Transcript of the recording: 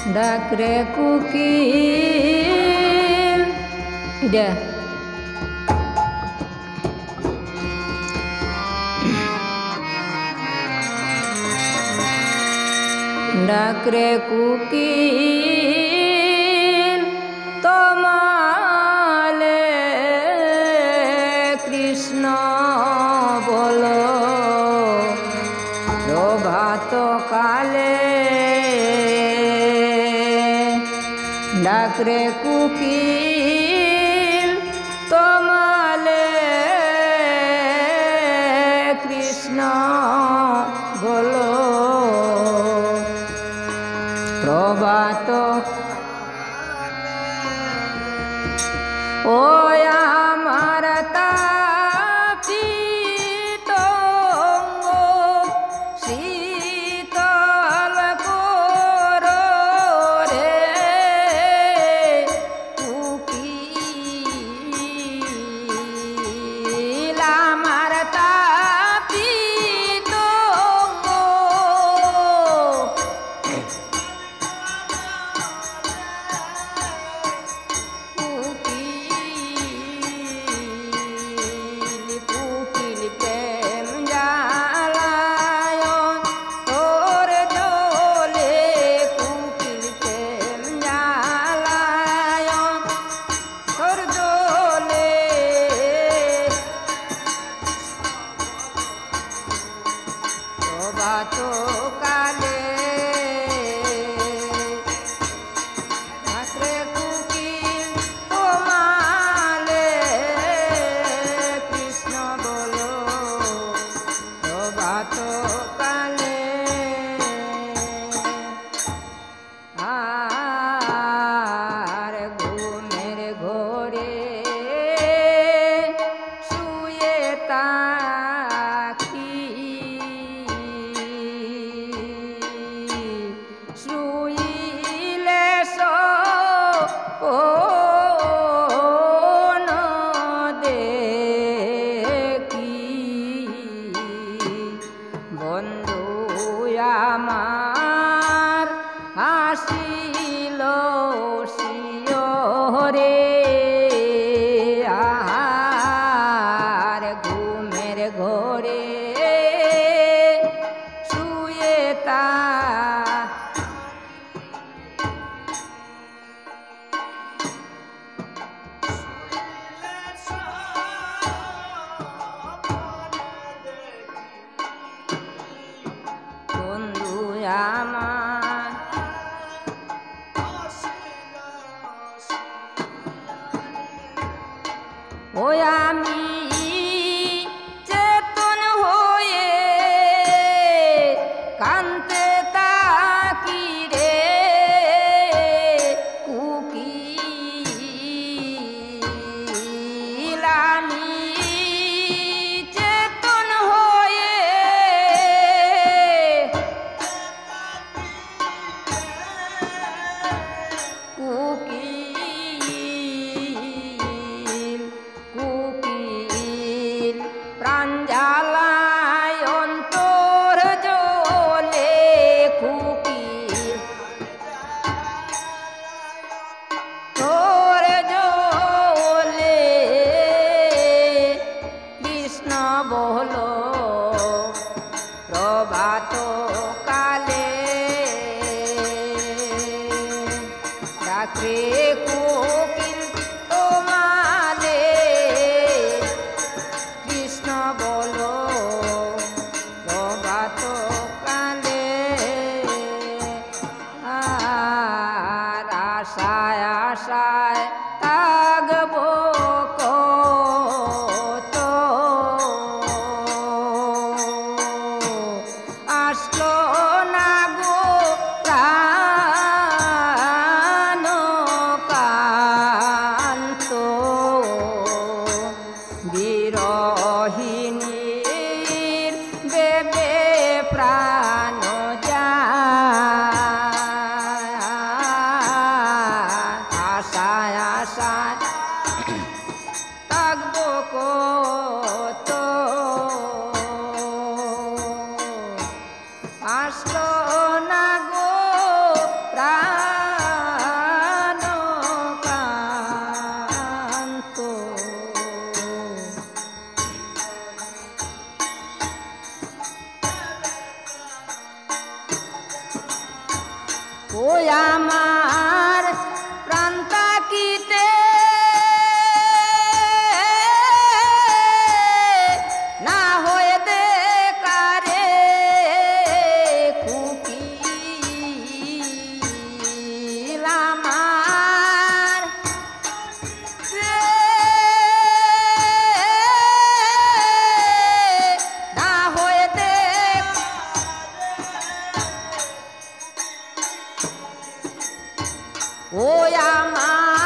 ডাকরে কুকিল এটা ডাকরে কুকিল তোমালে কৃষ্ণ বলো প্রভাত কালে ডাকরে কুকিল তোমালে কৃষ্ণ বলো প্রভাত ও আমার তাপিত অঙ্গ শীতল করো রে কুকিল আমার তাপিত অঙ্গ কালে ডাকরে কুকিল তোমালে কৃষ্ণ বলো প্রভাত কালে আর ঘুমের ঘোরে শুয়ে তাকি শুইলে সোন দেখি বন্ধু আমার আসিল শিয়রে আর ঘুমের ঘোরে শুয়ে তা বন্ধু আমার ওই আমি চেতন হয়ে কান্তে তাকি রে কুকিল আমি চেতন হয়ে কুকিল কুকিল প্রাণ জ্বালায় অন্তর জ্বলে কুকিল তোর জ্বলে কৃষ্ণ বলো প্রভাত কালে ডাকরে কুকিল তোমালে কৃষ্ণ বলো প্রভাত কালে আর আশায় আশায় থাকবো কত আসলো না গো প্রাণ ও আমার প্রান্তা কিতে না হয়ে দেখারে কুকিল আমার না হয়ে দেখ ও আমার